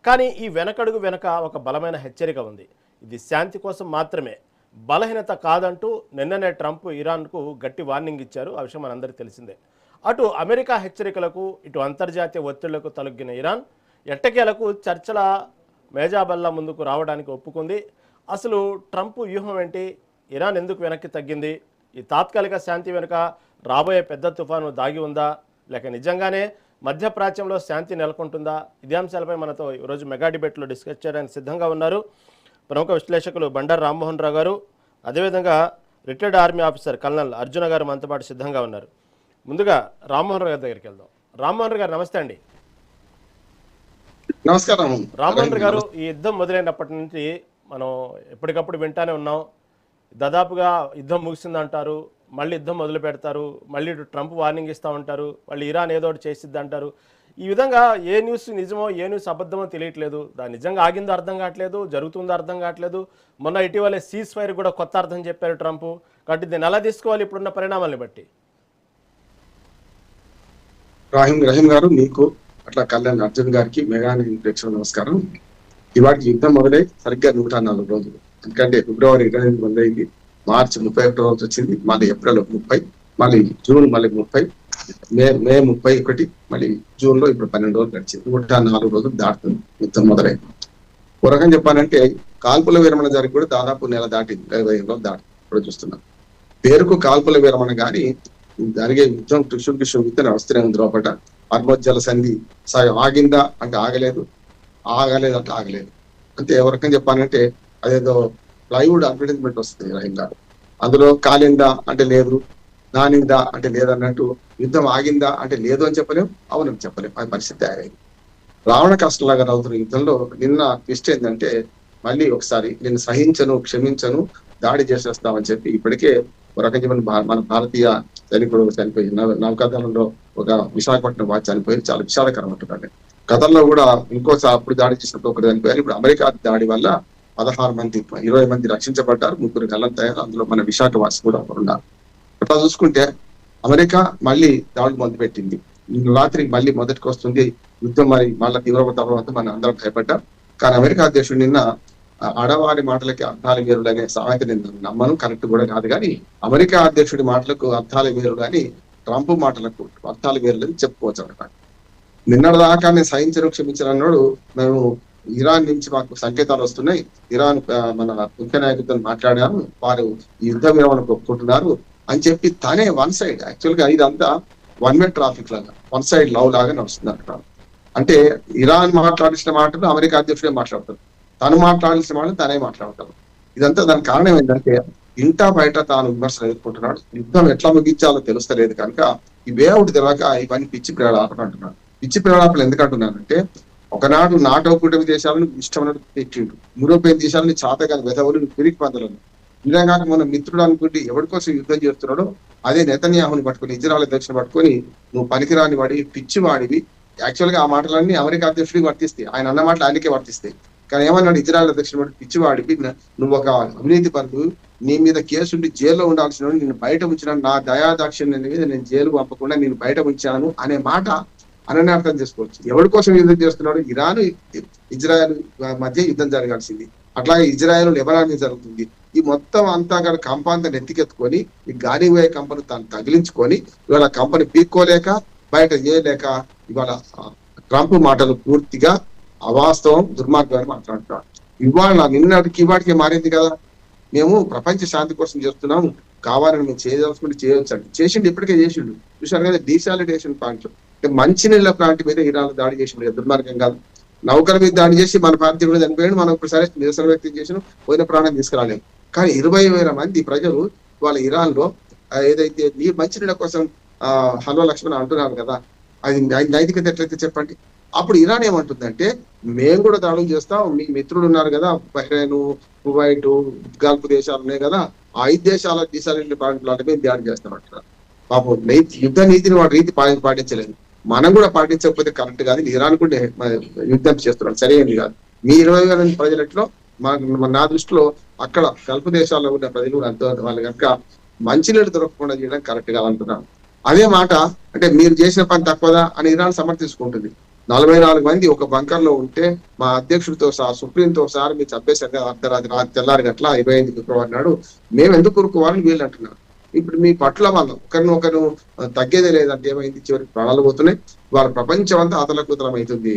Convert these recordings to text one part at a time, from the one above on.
కానీ ఈ వెనకడుగు వెనక ఒక బలమైన హెచ్చరిక ఉంది. ఇది శాంతి కోసం మాత్రమే, బలహీనత కాదంటూ నిన్ననే ట్రంప్ ఇరాన్కు గట్టి వార్నింగ్ ఇచ్చారు. ఆ విషయం మనందరికీ తెలిసిందే. అటు అమెరికా హెచ్చరికలకు, ఇటు అంతర్జాతీయ ఒత్తిళ్లకు తలొగ్గిన ఇరాన్ ఎట్టకేలకు చర్చల మేజాబల్లా ముందుకు రావడానికి ఒప్పుకుంది. అసలు ట్రంప్ వ్యూహం ఏంటి? ఇరాన్ ఎందుకు వెనక్కి తగ్గింది? ఈ తాత్కాలిక శాంతి వెనుక రాబోయే పెద్ద తుఫాను దాగి ఉందా, లేక నిజంగానే మధ్యప్రాచ్యంలో శాంతి నెలకొంటుందా? ఇదే అంశాలపై మనతో ఈరోజు మెగా డిబేట్లో డిస్కస్ చేయడానికి సిద్ధంగా ఉన్నారు ప్రముఖ విశ్లేషకులు బండారు రామ్మోహన్ రావు గారు, అదేవిధంగా retired army officer colonel Arjuna గారు మనతో పాటు సిద్ధంగా ఉన్నారు. ముందుగా రామ్మోహన్ రావు గారి దగ్గరికి వెళ్దాం. రామ్మోహన్ రావు గారు నమస్తే అండి. నమస్కారం రామ్మోహన్ రావు గారు, ఈ యుద్ధం మొదలైనప్పటి నుంచి మనం ఎప్పటికప్పుడు వింటానే ఉన్నాం. దాదాపుగా యుద్ధం ముగిసిందంటారు, మళ్ళీ యుద్ధం మొదలు పెడతారు, మళ్ళీ ట్రంప్ వార్నింగ్ ఇస్తూ ఉంటారు, మళ్ళీ ఇరాన్ ఏదో ఒకటి చేసిద్ది అంటారు. ఈ విధంగా ఏ న్యూస్ నిజమో ఏ న్యూస్ అబద్ధమో తెలియట్లేదు. దాని నిజంగా ఆగిందో అర్థం కావట్లేదు, జరుగుతుందో అర్థం కావట్లేదు. మొన్న ఇటీవలే సీజ్ ఫైర్ కూడా కొత్త అర్థం చెప్పారు ట్రంప్. కాబట్టి దీన్ని ఎలా తీసుకోవాలి ఇప్పుడున్న పరిణామాలను బట్టి? రహీం గారు, మీకు అట్లా కళ్యాణ్ అర్జున్ గారికి, మెగా ప్రేక్షకులు నమస్కారం. ఇవాటి యుద్ధం మొదలై సరిగ్గా 104 రోజులు. ఎందుకంటే ఫిబ్రవరి 28 మొదలైంది, మార్చి 31 రోజు వచ్చింది, మళ్ళీ ఏప్రిల్ 30, మళ్ళీ జూన్ మళ్ళీ 30, మే 31, మళ్ళీ జూన్ లో ఇప్పుడు 12 రోజులు గడిచింది. 104 రోజులు దాటుతుంది యుద్ధం మొదలైంది. ఒక రకం చెప్పాలంటే కాల్పుల విరమణ జరిగి కూడా దాదాపు నెల దాటింది, 25 రోజులు దాటి ఇప్పుడు చూస్తున్నాం. పేరుకు కాల్పుల విరమణ కానీ జరిగే యుద్ధం టుషుడికి వస్తూనే ఉంది లోపల. హర్మోజ్ సంధి సాయం ఆగిందా అంటే ఆగలేదు, ఆగలేదు అంటే ఆగలేదు. అంటే ఎవరికని చెప్పాలంటే అదేదో ప్లైవుడ్ అడ్వర్టైజ్మెంట్ వస్తుంది రహీం గారు. అందులో కాలిందా అంటే లేదు, నానిందా అంటే లేదన్నట్టు యుద్ధం ఆగిందా అంటే లేదు అని చెప్పలేం, అవునని చెప్పలేం. ఆ పరిస్థితి అయింది. రావణ కష్టంలాగా అవుతున్న యుద్ధంలో నిన్న ట్విస్ట్ ఏంటంటే మళ్ళీ ఒకసారి నేను సహించను, క్షమించను, దాడి చేసేస్తామని చెప్పి ఇప్పటికే ఒక రకం చెప్పిన మన భారతీయ సైనికుడు చనిపోయి నౌకాదళంలో ఒక విశాఖపట్నం వాచ్ చనిపోయి చాలా విషాదకరం ఉంటుందండి. గతంలో కూడా ఇంకోసారి అప్పుడు దాడి చేసినప్పుడు ఒకటి చనిపోయారు. ఇప్పుడు అమెరికా దాడి వల్ల 16 మంది 20 మంది రక్షించబడ్డారు, 3 గల్లంతయ్యారు. అందులో మన విశాఖ వాసి కూడా ఉన్నారు. అట్లా చూసుకుంటే అమెరికా మళ్ళీ దాడులు మొదలుపెట్టింది. రాత్రి మళ్ళీ మొదటికి వస్తుంది యుద్ధం. మరి మళ్ళీ తీవ్రత తర్వాత మనం అందరం భయపడ్డాం. కానీ అమెరికా అధ్యక్షుడు నిన్న ఆడవారి మాటలకి అర్థాలు వేరుడు అనే సామెత నేను నమ్మను, కరెక్ట్ కూడా కాదు. కానీ అమెరికా అధ్యక్షుడి మాటలకు అర్థాలు వేరు కానీ ట్రంప్ మాటలకు అర్థాలు వేరులని చెప్పుకోవచ్చు అనమాట. నిన్నటిదాకా నేను సహించను, క్షమించను అన్నాడు. మేము ఇరాన్ నుంచి మాకు సంకేతాలు వస్తున్నాయి, ఇరాన్ మన ముఖ్య నాయకులతో మాట్లాడాము, వారు ఈ యుద్ధ విరమణకు ఒప్పుకుంటున్నారు అని చెప్పి తనే వన్ సైడ్, యాక్చువల్ గా ఇదంతా వన్ వే ట్రాఫిక్ లాగా, వన్ సైడ్ లవ్ లాగా నడుస్తుంది అంటారు. అంటే ఇరాన్ మాట్లాడిసిన మాటలు అమెరికా అధ్యక్షుడే మాట్లాడతారు, తను మాట్లాడాల్సిన మాటలు తనే మాట్లాడతారు. ఇదంతా దానికి కారణం ఏంటంటే ఇంటా బయట తాను విమర్శలు ఎదుర్కొంటున్నాడు. యుద్ధం ఎట్లా ముగించాలో తెలుస్తలేదు కనుక ఈ వేఅవుట్ తెలియక ఇవన్నీ పిచ్చి ప్రేలాపలు అంటున్నాడు. పిచ్చి ప్రేలాపలు ఎందుకు అంటున్నానంటే ఒకనాడు నాటో కూటమి దేశాలను ఇష్టమైనట్టు పెట్టిండు, యూరోపియన్ దేశాలని చాతగా వెదవులు పిరికి పందలను. నిజంగా మన మిత్రుడు అనుకుంటే ఎవరి కోసం యుద్ధం చేస్తున్నాడో అదే నెతన్యాహుని పట్టుకొని, ఇజ్రాయెల్ అధ్యక్షుని పట్టుకొని నువ్వు పనికిరాని వాడి, పిచ్చి వాడివి. యాక్చువల్ గా ఆ మాటలన్నీ అమెరికా అధ్యక్షుడికి వర్తిస్తాయి, ఆయన అన్న మాటలు ఆయనకే వర్తిస్తాయి. కానీ ఏమన్నాడు ఇజ్రాయెల్ అధ్యక్షుడు పట్టి పిచ్చివాడివి, నువ్వు ఒక అవినీతి పరుడు, నీ మీద కేసుండి జైల్లో ఉండాల్సిన నేను బయట ఉంచినాను, నా దయాదాక్షిణ్యం మీద నేను జైలు పంపకుండా నేను బయట ఉంచాను అనే మాట అనని అర్థం చేసుకోవచ్చు. ఎవరి కోసం యుద్ధం చేస్తున్నాడు? ఇరాన్ ఇజ్రాయెల్ మధ్య యుద్ధం జరగాల్సింది, అట్లాగే ఇజ్రాయెల్ లెబనాన్ మీద జరుగుతుంది. ఈ మొత్తం అంతా కూడా కంపంతా నెత్తికెత్తుకొని ఈ గాలి పోయే కంపెనీ తాను తగిలించుకొని ఇవాళ కంపెనీ పీక్కోలేక బయట చేయలేక ఇవాళ ట్రంప్ మాటలు పూర్తిగా అవాస్తవం, దుర్మార్గాన్ని మాట్లాడుతున్నాడు. ఇవాళ నిన్నటికి ఇవాటికి మారింది కదా. మేము ప్రపంచ శాంతి కోసం చేస్తున్నాము, కావాలని మేము చేయదలుచుకుంటే చేయొచ్చు అంటే చేసిండు, ఇప్పటికే చేసిండు. చూసారు కదా డీసాలిడేషన్ ప్లాంట్, అంటే మంచినీళ్ళ ప్లాంట్ మీద ఇరాన్ దాడి చేసిండు. దుర్మార్గం కాదు. నౌకల మీద దాడి చేసి మన భారతీయుడు కూడా చనిపోయాడు, మనం ఇప్పుడు సరే నిరసన వ్యక్తం చేసిన పోయిన ప్రాణం తీసుకురాలేము. కానీ 20,000 మంది ప్రజలు వాళ్ళ ఇరాన్ లో ఏదైతే మంచినీళ్ళ కోసం హల్వా లక్ష్మణ అంటున్నారు కదా, అది నైతికత ఎట్లయితే చెప్పండి. అప్పుడు ఇరాన్ ఏమంటుందంటే మేము కూడా దాడులు చేస్తాం, మీ మిత్రులు ఉన్నారు కదా బహ్రెయిన్, కువైట్, గల్ఫ్ దేశాలు ఉన్నాయి కదా, ఆ 5 దేశాల డిసాలిటీ ప్లాంట్ మీద దాడి చేస్తామంటున్నారు. పాపం యుద్ధ నీతిని వాడి రీతి పాటించలేదు. మనం కూడా పాటించకపోతే కరెక్ట్ కాదు. ఇరాన్ కూడా యుద్ధం చేస్తున్నాడు, సరైనది కాదు. మీ 20,000 ప్రజలట్లో నా దృష్టిలో అక్కడ గల్ఫ్ దేశాల్లో ఉన్న ప్రజలు వాళ్ళు కనుక మంచినీళ్ళు దొరకకుండా చేయడం కరెక్ట్ గా అంటున్నాను. అదే మాట అంటే మీరు చేసిన పని తక్కువదా అని ఇరాన్ సమర్థించుకుంటుంది. 44 మంది ఒక బంకర్ లో ఉంటే మా అధ్యక్షుడితో సహా సుప్రీంతో సహా మీరు చంపేశారు అర్ధరాత్రి తెల్లారి గట్ల 25 ఫిబ్రవరి నాడు మేము ఎందుకు ఊరుకోవాలని వీళ్ళు అంటున్నారు. ఇప్పుడు మీ పట్ల వాళ్ళు ఒకరినొకరు తగ్గేదే లేదంటే ఏమైంది, చివరికి ప్రాణాలు పోతున్నాయి, వాళ్ళ ప్రపంచం అంతా అతలకుతలం అవుతుంది.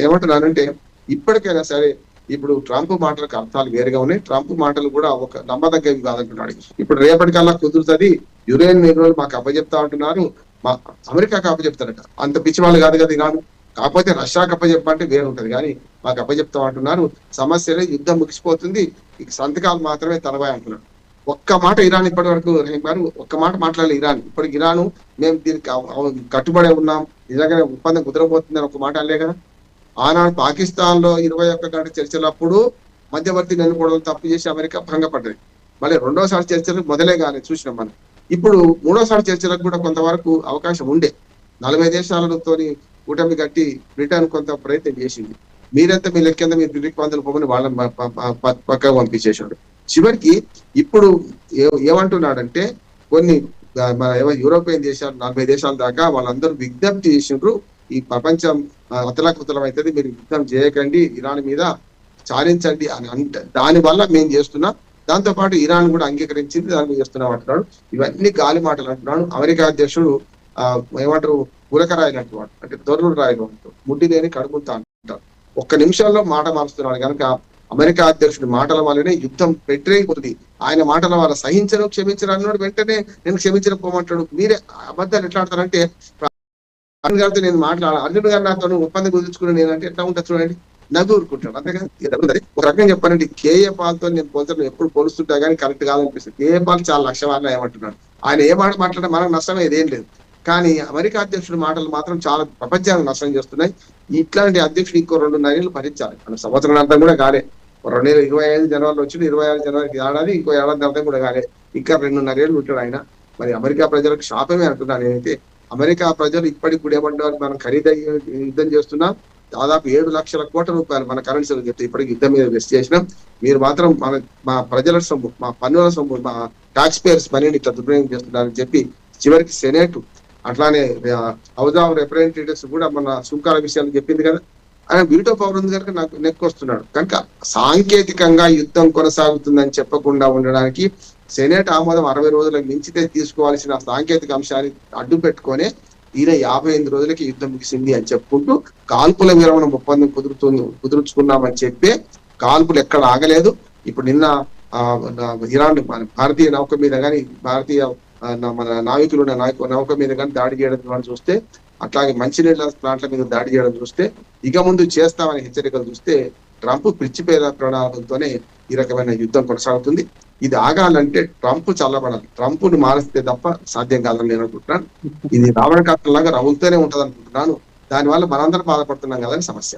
ఏమంటున్నానంటే ఇప్పటికైనా సరే ఇప్పుడు ట్రంప్ మాటలకు అర్థాలు వేరుగా ఉన్నాయి. ట్రంప్ మాటలు కూడా ఒక నమ్మదగ్గవి కాదంటున్నాడు. ఇప్పుడు రేపటికల్లా కుదురుతుంది, యురేన్ నిల్వలు మాకు అప్పచెప్తా అంటున్నారు, మా అమెరికాకి అప్పచెప్తారట. అంత పిచ్చి వాళ్ళు కాదు కదా ఇరాన్. కాకపోతే రష్యాకి అప్పచెప్పంటే వేరు ఉంటది, కానీ మాకు అప్పచెప్తా అంటున్నారు. సమస్యలే, యుద్ధం ముగిసిపోతుంది, ఇక సంతకాలు మాత్రమే తనవాయి అంటున్నాడు. ఒక్క మాట ఇరాన్ ఇప్పటి వరకు ఒక్క మాట మాట్లాడలేదు ఇరాన్. ఇప్పటికి ఇరాను మేము దీనికి కట్టుబడే ఉన్నాం, నిజంగానే ఒప్పందం కుదరబోతుందని ఒక మాట అనలే కదా. ఆనాడు పాకిస్తాన్ లో 21 గంట చర్చలప్పుడు మధ్యవర్తి నెలకొడలు తప్పు చేసి అమెరికా భంగపడ్డది. మళ్ళీ రెండోసారి చర్చలకు మొదలే కానీ చూసినాం మనం. ఇప్పుడు మూడోసారి చర్చలకు కూడా కొంతవరకు అవకాశం ఉండే. 40 దేశాలతో కూటమి కట్టి బ్రిటన్ కొంత ప్రయత్నం చేసింది. మీరంతా మీ లెక్కింద మీరు బ్రిటిక్ పందులు పోమని వాళ్ళని పక్కకు పంపించేసాడు. చివరికి ఇప్పుడు ఏమంటున్నాడంటే కొన్ని మన యూరోపియన్ దేశాలు 40 దేశాల దాకా వాళ్ళందరూ విజ్ఞప్తి చేసిండ్రు, ఈ ప్రపంచం అతలాకుతలం అవుతుంది, మీరు యుద్ధం చేయకండి, ఇరాన్ మీద చాలించండి అని అంటే దాని వల్ల మేము చేస్తున్నాం. దాంతో పాటు ఇరాన్ కూడా అంగీకరించింది, దాన్ని చేస్తున్నాం అంటున్నాడు. ఇవన్నీ గాలి మాటలు అంటున్నాడు. అమెరికా అధ్యక్షుడు ఏమంటారు గులకరాయిలు అంటున్నాడు, అంటే దొరలు రాయలు అంటారు, ముడ్డి లేని కడుపుతా అంటారు. ఒక్క నిమిషంలో మాట మారుస్తున్నాడు కనుక అమెరికా అధ్యక్షుడి మాటల వల్లనే యుద్ధం పెట్టేయకూడదు. ఆయన మాటల వల్ల సహించడం క్షమించడం అన్నాడు, వెంటనే నేను క్షమించడం పోమంటాడు. మీరే అబద్ధాలు ఎట్లా ఆడతారంటే అర్జున్ గారితో నేను అర్జున్ గారు నాతో ఒప్పందం కుదుర్చుకుని నేనంటే ఎట్లా ఉంటుంది చూడండి, నవ్వు ఊరుకుంటాడు. అంతేగా ఒక రకంగా చెప్పానంటే కేఏ పాల్తో నేను పోల్చడం ఎప్పుడు పోలుస్తుంటా కానీ కరెక్ట్ కాదనిపిస్తుంది. కేఏ పాల్ చాలా లక్ష్యవాళ్ళు ఏమంటున్నాడు, ఆయన ఏ మాట మాట్లాడినా మనకు నష్టం ఏదేం లేదు. కానీ అమెరికా అధ్యక్షుడి మాటలు మాత్రం చాలా ప్రపంచానికి నష్టం చేస్తున్నాయి. ఇట్లాంటి అధ్యక్షుడు ఇంకో 2.5 ఏళ్ళు భరించాలి. మన సంవత్సరం అర్థం కూడా కాలే. 2025 జనవరిలో వచ్చింది, 26 జనవరికి ఏడాది, ఇంకో ఏడాది అర్థం కూడా కాలే. ఇంకా 2.5 ఏళ్ళు ఉంటాడు ఆయన. మరి అమెరికా ప్రజలకు శాపమే అంటున్నాను నేనైతే. అమెరికా ప్రజలు ఇప్పటికి కూడా ఏమంటారు, మనం ఖరీదయ్యే యుద్ధం చేస్తున్నాం, దాదాపు 7 లక్షల కోట్ల రూపాయలు మన కరెన్సీలు చెప్తే ఇప్పటికి యుద్ధం మీద వెస్ట్ చేసినాం. మీరు మాత్రం మా ప్రజల సొమ్ము, మా పన్నుల సొమ్ము, మా టాక్స్ పేయర్స్ మనీని ఇట్లా దుర్వినియోగం చేస్తున్నారని చెప్పి చివరికి సెనేట్ అట్లానే హౌస్ ఆఫ్ రిప్రజెంటేటివ్స్ కూడా మన సుంకాల విషయాలు చెప్పింది కదా. ఆయన వీటో పవర్ ఉంది కనుక నాకు నెక్కొస్తున్నాడు. కనుక సాంకేతికంగా యుద్ధం కొనసాగుతుందని చెప్పకుండా ఉండడానికి సెనేట్ ఆమోదం 60 రోజులకు మించితే తీసుకోవాల్సిన సాంకేతిక అంశాన్ని అడ్డు పెట్టుకొని ఈయన 58 రోజులకి యుద్ధం ముగిసింది అని చెప్పుకుంటూ కాల్పుల విరమణ ఒప్పందం కుదుర్చుకున్నామని చెప్పి కాల్పులు ఎక్కడ ఆగలేదు. ఇప్పుడు నిన్న ఇరాన్ భారతీయ నౌక మీద కానీ భారతీయ మన నావికులు నౌక మీద కానీ దాడి చేయడం చూస్తే, అట్లాగే మంచినీళ్ళ ప్లాంట్ల మీద దాడి చేయడం చూస్తే, ఇక ముందు చేస్తామని హెచ్చరికలు చూస్తే ట్రంప్ పిచ్చిపేద ప్రణాళికలతోనే ఈ రకమైన యుద్ధం కొనసాగుతుంది. ఇది ఆగాలంటే ట్రంప్ చల్లబడాలి. ట్రంప్ని మారిస్తే తప్ప సాధ్యం కాదని నేను అనుకుంటున్నాను. ఇది రావణ కాలంలాగా రవులుతూనే ఉంటది అనుకుంటున్నాను. దానివల్ల మనందరం బాధపడుతున్నాం కదని సమస్య.